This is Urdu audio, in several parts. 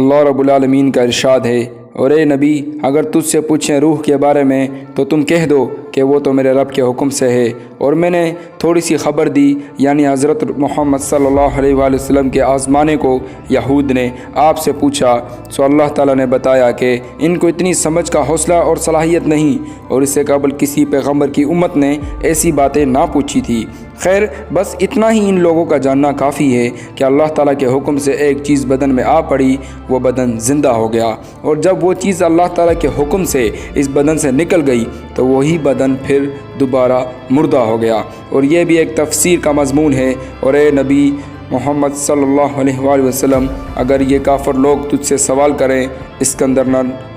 اللہ رب العالمین کا ارشاد ہے، اور اے نبی اگر تجھ سے پوچھیں روح کے بارے میں تو تم کہہ دو کہ وہ تو میرے رب کے حکم سے ہے۔ اور میں نے تھوڑی سی خبر دی، یعنی حضرت محمد صلی اللہ علیہ وآلہ وسلم کے آزمانے کو یہود نے آپ سے پوچھا، سو اللہ تعالیٰ نے بتایا کہ ان کو اتنی سمجھ کا حوصلہ اور صلاحیت نہیں، اور اس سے قبل کسی پیغمبر کی امت نے ایسی باتیں نہ پوچھی تھی۔ خیر، بس اتنا ہی ان لوگوں کا جاننا کافی ہے کہ اللہ تعالیٰ کے حکم سے ایک چیز بدن میں آ پڑی، وہ بدن زندہ ہو گیا، اور جب وہ چیز اللہ تعالیٰ کے حکم سے اس بدن سے نکل گئی تو وہی بدن پھر دوبارہ مردہ ہو گیا۔ اور یہ بھی ایک تفسیر کا مضمون ہے۔ اور اے نبی محمد صلی اللہ علیہ وآلہ وسلم، اگر یہ کافر لوگ تجھ سے سوال کریں اسکندر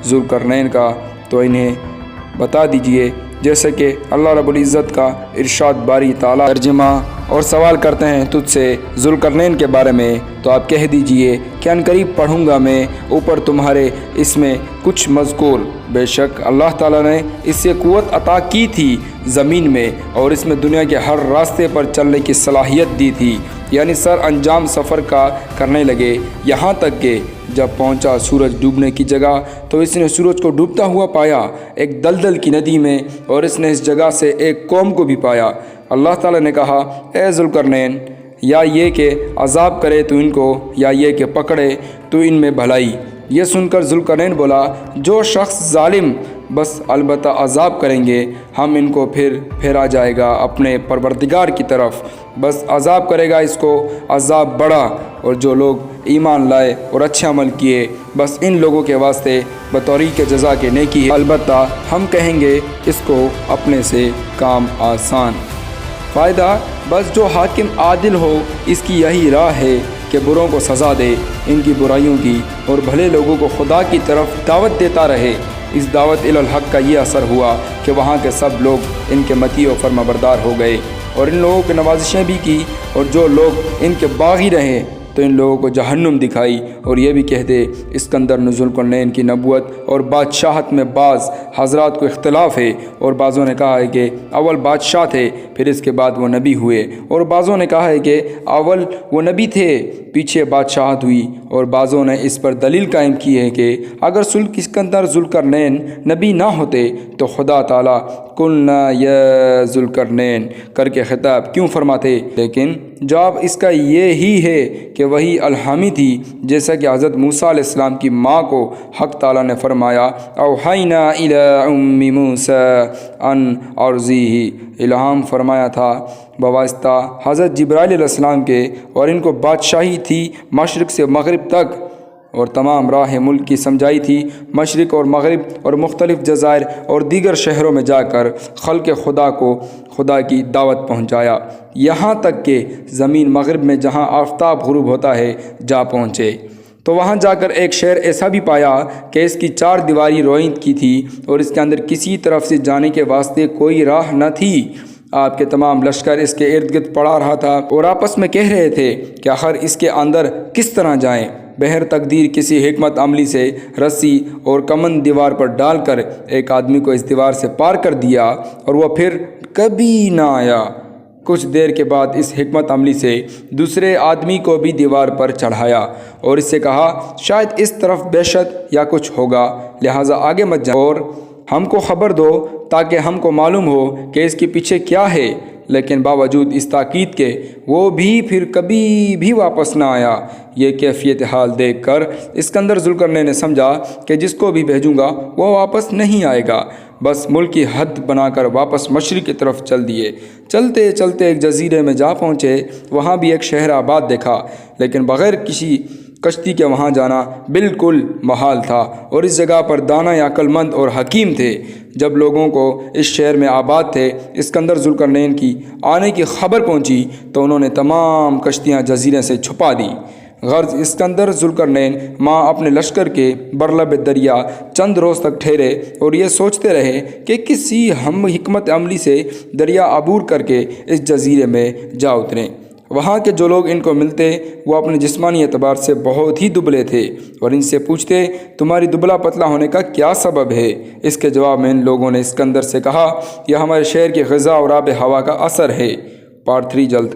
ذوالقرنین کا تو انہیں بتا دیجئے، جیسے کہ اللہ رب العزت کا ارشاد باری تعالیٰ ترجمہ، اور سوال کرتے ہیں تجھ سے ذوالقرنین کے بارے میں تو آپ کہہ دیجئے کہ ان قریب پڑھوں گا میں اوپر تمہارے اس میں کچھ مذکور، بے شک اللہ تعالیٰ نے اس سے قوت عطا کی تھی زمین میں، اور اس میں دنیا کے ہر راستے پر چلنے کی صلاحیت دی تھی، یعنی سر انجام سفر کا کرنے لگے، یہاں تک کہ جب پہنچا سورج ڈوبنے کی جگہ تو اس نے سورج کو ڈوبتا ہوا پایا ایک دلدل کی ندی میں، اور اس نے اس جگہ سے ایک قوم کو بھی پایا۔ اللہ تعالیٰ نے کہا، اے ذوالقرنین، یا یہ کہ عذاب کرے تو ان کو، یا یہ کہ پکڑے تو ان میں بھلائی۔ یہ سن کر ذوالقرنین بولا، جو شخص ظالم، بس البتہ عذاب کریں گے، ہم ان کو پھر پھیرا جائے گا اپنے پروردگار کی طرف، بس عذاب کرے گا اس کو عذاب بڑا، اور جو لوگ ایمان لائے اور اچھے عمل کیے بس ان لوگوں کے واسطے بطوریق جزا کے نیکی ہے، البتہ ہم کہیں گے اس کو اپنے سے کام آسان۔ فائدہ، بس جو حاکم عادل ہو اس کی یہی راہ ہے کہ بروں کو سزا دے، ان کی برائیوں کی، اور بھلے لوگوں کو خدا کی طرف دعوت دیتا رہے۔ اس دعوت الی الحق کا یہ اثر ہوا کہ وہاں کے سب لوگ ان کے مطیع و فرمانبردار ہو گئے، اور ان لوگوں کی نوازشیں بھی کی، اور جو لوگ ان کے باغی رہے تو ان لوگوں کو جہنم دکھائی۔ اور یہ بھی کہہ دے، اسکندر ذوالقرنین کی نبوت اور بادشاہت میں بعض حضرات کو اختلاف ہے، اور بعضوں نے کہا ہے کہ اول بادشاہ تھے پھر اس کے بعد وہ نبی ہوئے، اور بعضوں نے کہا ہے کہ اول وہ نبی تھے پیچھے بادشاہت ہوئی، اور بعضوں نے اس پر دلیل قائم کی ہے کہ اگر اسکندر ذوالقرنین نبی نہ ہوتے تو خدا تعالیٰ قلنا یا ذوالقرنین کر کے خطاب کیوں فرماتے، لیکن جواب اس کا یہ ہی ہے کہ وہی الہامی تھی، جیسا کہ حضرت موسیٰ علیہ السلام کی ماں کو حق تعالیٰ نے فرمایا، اوحینا الی ام موسیٰ ان ارضیہ، الہام فرمایا تھا بواسطہ حضرت جبرائیل علیہ السلام کے، اور ان کو بادشاہی تھی مشرق سے مغرب تک، اور تمام راہ ملک کی سمجھائی تھی مشرق اور مغرب اور مختلف جزائر اور دیگر شہروں میں جا کر خلق خدا کو خدا کی دعوت پہنچایا، یہاں تک کہ زمین مغرب میں جہاں آفتاب غروب ہوتا ہے جا پہنچے۔ تو وہاں جا کر ایک شہر ایسا بھی پایا کہ اس کی 4 دیواری روئند کی تھی، اور اس کے اندر کسی طرف سے جانے کے واسطے کوئی راہ نہ تھی۔ آپ کے تمام لشکر اس کے ارد گرد پڑا رہا تھا، اور آپس میں کہہ رہے تھے کہ آخر اس کے اندر کس طرح جائیں۔ بہر تقدیر کسی حکمت عملی سے رسی اور کمند دیوار پر ڈال کر ایک آدمی کو اس دیوار سے پار کر دیا، اور وہ پھر کبھی نہ آیا۔ کچھ دیر کے بعد اس حکمت عملی سے دوسرے آدمی کو بھی دیوار پر چڑھایا، اور اس سے کہا، شاید اس طرف دہشت یا کچھ ہوگا، لہٰذا آگے مت جاؤ، اور ہم کو خبر دو تاکہ ہم کو معلوم ہو کہ اس کے پیچھے کیا ہے۔ لیکن باوجود اس تاکید کے وہ بھی پھر کبھی بھی واپس نہ آیا۔ یہ کیفیت حال دیکھ کر اسکندر ذوالقرنین نے سمجھا کہ جس کو بھی بھیجوں گا وہ واپس نہیں آئے گا، بس ملک کی حد بنا کر واپس مشرق کی طرف چل دیے۔ چلتے چلتے ایک جزیرے میں جا پہنچے، وہاں بھی ایک شہر آباد دیکھا، لیکن بغیر کسی کشتی کے وہاں جانا بالکل محال تھا، اور اس جگہ پر دانا یا عقل مند اور حکیم تھے۔ جب لوگوں کو اس شہر میں آباد تھے اسکندر ذوالقرنین کی آنے کی خبر پہنچی تو انہوں نے تمام کشتیاں جزیرے سے چھپا دی۔ غرض اسکندر ذوالقرنین ماں اپنے لشکر کے برلب دریا چند روز تک ٹھہرے، اور یہ سوچتے رہے کہ کسی ہم حکمت عملی سے دریا عبور کر کے اس جزیرے میں جا اتریں۔ وہاں کے جو لوگ ان کو ملتے وہ اپنے جسمانی اعتبار سے بہت ہی دبلے تھے، اور ان سے پوچھتے، تمہاری دبلا پتلا ہونے کا کیا سبب ہے؟ اس کے جواب میں ان لوگوں نے اسکندر سے کہا، یہ ہمارے شہر کی غذا اور آب ہوا کا اثر ہے۔ پارٹ 3 جلد